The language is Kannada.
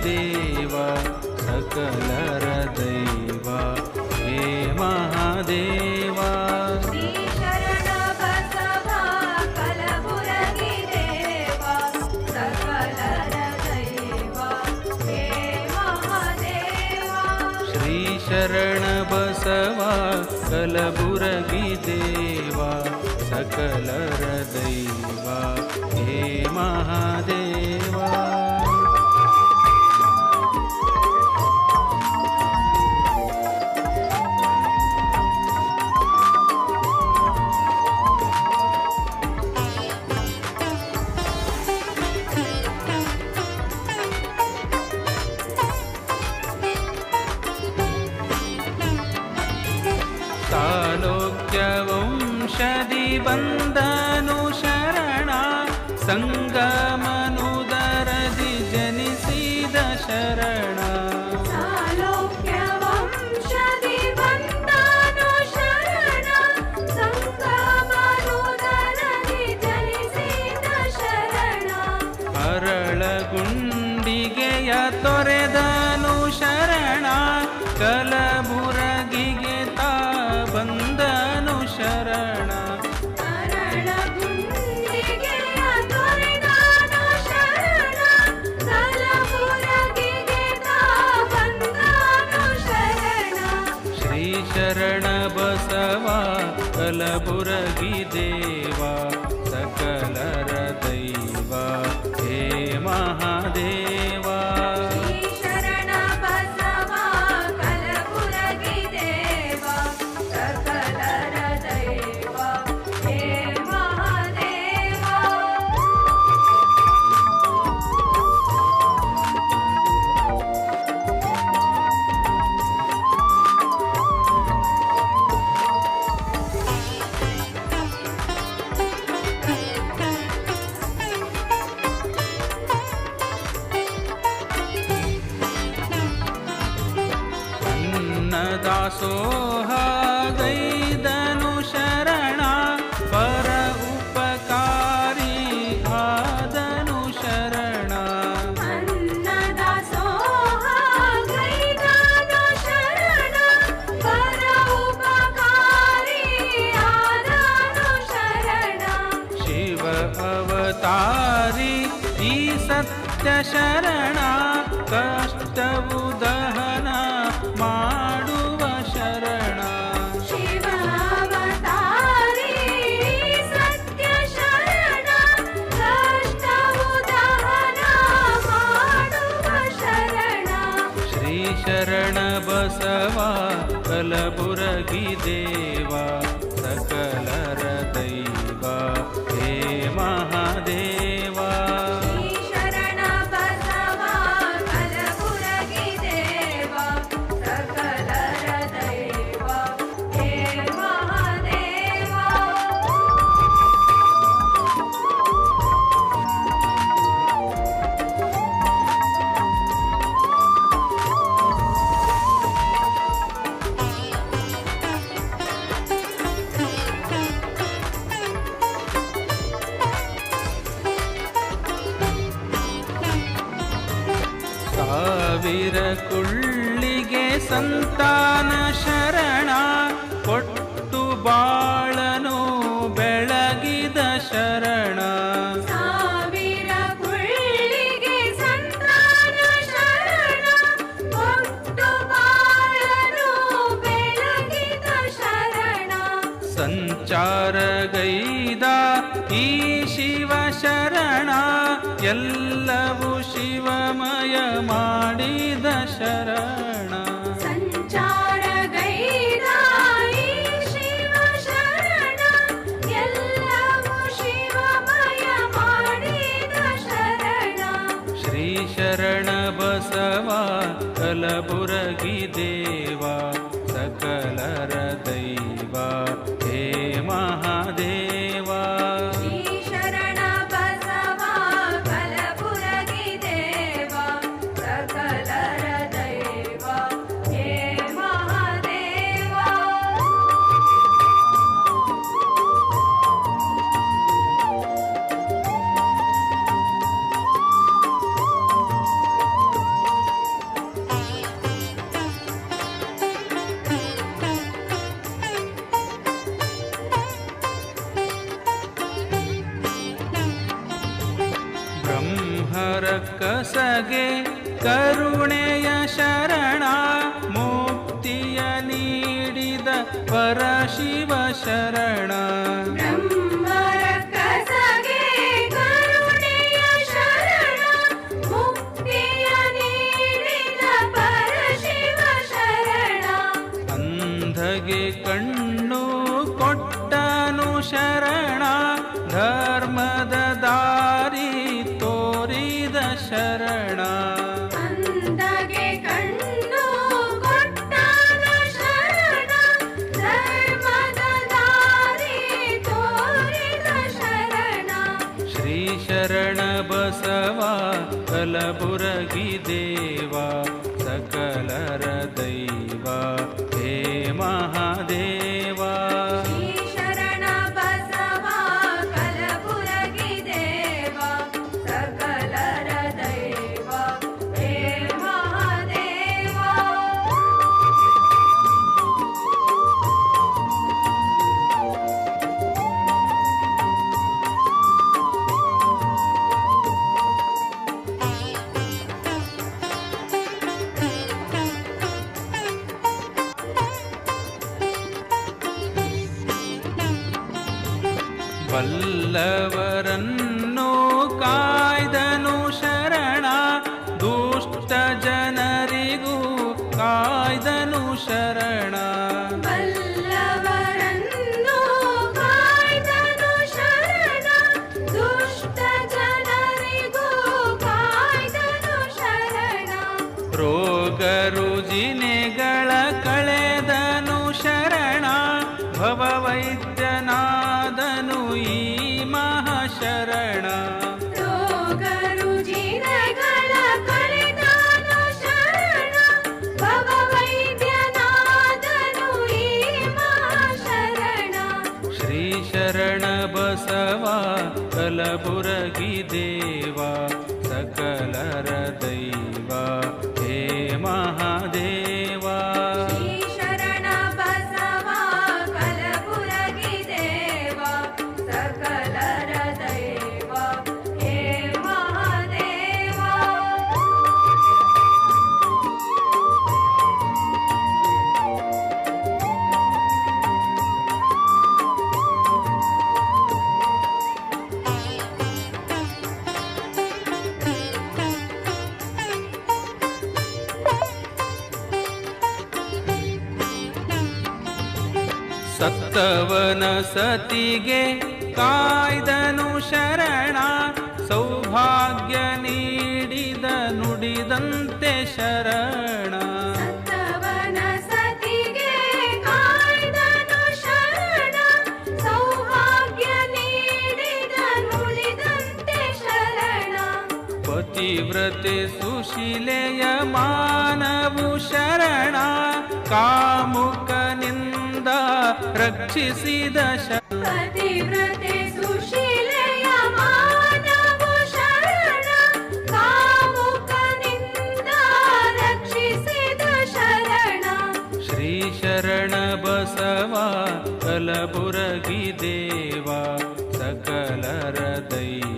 ದೇವ ಸಕಲರ ದೈವ ಹೇ ಮಹಾದೇವ. ಶ್ರೀ ಶರಣ ಬಸವ ಕಲಬುರಗಿ ದೇವ ಸಕಲರ ದೈವ ಹೇ ಮಹಾದೇವ. ಶ್ರೀ ಶರಣ ಬಸವ ಕಲಬುರಗಿ ದೇವ ಸಕಲರ ದೈವ ಹೇ ಮಹಾದೇವ. ತಾಲೋಕ್ಯವಂಶದಿ ಬಂದನು ಶರಣ ಸಂಗಮನುದರದಿ ಜನಿಸಿದ ಶರಣ. ಸಾಲೋಕ್ಯವಂಶದಿ ಬಂದನು ಶರಣ ಸಂಗಮನುದರದಿ ಜನಿಸಿದ ಶರಣ. ಅರಳಗುಂಡಿಗೆಯ ತೊರೆದನು ಶರಣ ಕಲಬುರಗಿಗೆ ತಾ ಬಂದನು ಶರಣ. ಅರಳಗುಂಡಿಗೆಯ ತೊರೆದನು ಶರಣ ಕಲಬುರಗಿಗೆ ತಾ ಬಂದನು ಶರಣ. ಶ್ರೀ ಶರಣ ಬಸವ ಕಲಬುರಗಿ ದೇವ ಸಕಲರ ದೈವ ಹೇ ಮಹಾದೇವ. ಶ್ರೀ ಶರಣ ಬಸವ ಕಲಬುರಗಿ ದೇವ ಸಕಲರ ದೈವ ಹೇ ಮಹಾದೇವ. ಅನ್ನದಾಸೋಹ ಗೈದನು ಶರಣ ಪರ ಉಪಕಾರಿ ಆದನು ಶರಣ. ಅನ್ನದಾಸೋಹ ಗೈದನು ಶರಣ ಪರ ಉಪಕಾರಿ ಆದನು ಶರಣ. ಶಿವ ಅವತಾರಿ ಈ ಸತ್ಯ ಶರಣ ಕಷ್ಟವು ದಹನ ಮಾಡುವ ಶರಣ. ಶಿವಾವತಾರಿ ಸತ್ಯ ಶರಣ ಕಷ್ಟವು ದಹನ ಮಾಡುವ ಶರಣ. ಶ್ರೀ ಶರಣ ಬಸವ ಕಲಬುರಗಿ ದೇವ ಸಕಲರ ದೈವ ಹೇ ಮಹಾದೇವ. ಶ್ರೀ ಶರಣ ಬಸವ ಕಲಬುರಗಿ ದೇವ ಸಕಲರ ದೈವ ಹೇ ಮಹಾದೇವ. ಸಾವಿರ ಕುಳ್ಳಿಗೆ ಸಂತಾನ ಶರಣ ಕೊಟ್ಟು ಬಾಳನು ಬೆಳಗಿದ ಶರಣ. ಸಾವಿರ ಕುಳ್ಳಿಗೆ ಸಂತಾನ ಶರಣ ಕೊಟ್ಟು ಬಾಳನು ಬೆಳಗಿದ ಶರಣ. ಸಂಚಾರಗೈದ ಈ ಶಿವ ಶರಣ ಎಲ್ಲವೂ ಶಿವಮಯ ಮಾಡಿದ ಶರಣ. ಸಂಚಾರಗೈದ ಈ ಶಿವ ಶರಣ ಎಲ್ಲವೂ ಶಿವಮಯ ಮಾಡಿದ ಶರಣ. ಶ್ರೀ ಶರಣ ಬಸವ ಕಲಬುರಗಿ ದೇವ ಸಕಲರ ದೈವ ಹೇ ಮಹಾದೇವ. ಶ್ರೀ ಶರಣ ಬಸವ ಕಲಬುರಗಿ ದೇವ ಸಕಲರ ದೈವ ಹೇ ಮಹಾದೇವ. ರಕ್ಕಸಗೆ ಕರುಣೆಯ ಶರಣ, ಮುಕ್ತಿಯ ನೀಡಿದ ಪರಶಿವ ಶರಣ. ಬ್ರಹ್ಮರಕ್ಕಸಗೆ ಕರುಣೆಯ ಶರಣ, ಮುಕ್ತಿಯ ನೀಡಿದ ಪರಶಿವ ಶರಣ. ಅಂಧಗೆ ಕಣ್ಣು ಕೊಟ್ಟನು ಶರಣ, ಧರ್ಮದ ದಾರಿ ತೋರಿದ ಶರಣ. ಅಂಧಗೆ ಕಣ್ಣು ಕೊಟ್ಟನ ಶರಣ, ಧರ್ಮದ ದಾರಿ ತೋರಿದ ಶರಣ. ಶ್ರೀ ಶರಣ ಬಸವ ಕಲಬುರಗಿ ದೇವ, ಸಕಲರ ದೈವ ಹೇ ಮಹಾದೇವ. ಶ್ರೀ ಶರಣ ಬಸವ ಕಲಬುರಗಿ ದೇವ, ಸಕಲರ ದೈವ ಹೇ ಮಹಾದೇವ. ಬಲ್ಲವರನ್ನು ಕಾಯ್ದನು ಶರಣ, ದುಷ್ಟ ಜನರಿಗೂ ಕಾಯ್ದನು ಶರಣ. ಬಲ್ಲವರನ್ನು ಕಾಯ್ದನು ಶರಣ, ದುಷ್ಟ ಜನರಿಗೂ ಕಾಯ್ದನು ಶರಣ. ರೋಗ ರುಜಿನೆಗಳ ಕಳೆದನು ಶರಣ, ಭವವೈದ್ಯನಾದನು ಈ ಮಹಾಶರಣ. ರೋಗ ರುಜಿನಗಳ ಕಳೆದನು ಶರಣ, ಭವವೈದ್ಯನಾದನು ಈ ಮಹಾಶರಣ. ಶ್ರೀ ಶರಣ ಬಸವ ಕಲಬುರಗಿ ದೇವ, ಸಕಲರ ದೈವ ಹೇ ಮಹಾದೇವ. ಶ್ರೀ ಶರಣ ಬಸವ ಕಲಬುರಗಿ ದೇವ, ಸಕಲರ ದೈವ ಹೇ ಮಹಾದೇವ. ಸತ್ತವನ ಸತಿಗೆ ಕಾಯ್ದನು ಶರಣ, ಸೌಭಾಗ್ಯ ನೀಡಿದ ನುಡಿದಂತೆ ಶರಣ. ಸತ್ತವನ ಸತಿಗೆ ಕಾಯ್ದನು ಶರಣ, ಸೌಭಾಗ್ಯ ನೀಡಿದ ನುಡಿದಂತೆ ಶರಣ. ಪತಿವ್ರತೆ ಸುಶೀಲೆಯ ಮಾನವು ಶರಣ, ಕಾಮುಕನಿಂದ ರಕ್ಷಿಸಿದ ಶರಣ. ಪತಿವ್ರತೆ ಸುಶೀಲೆಯ ಮಾನವು ಶರಣ, ಕಾಮುಕನಿಂದ ರಕ್ಷಿಸಿದ ಶರಣ. ಶ್ರೀ ಶರಣ ಬಸವ ಕಲಬುರಗಿ ದೇವ, ಸಕಲರ ದೈವ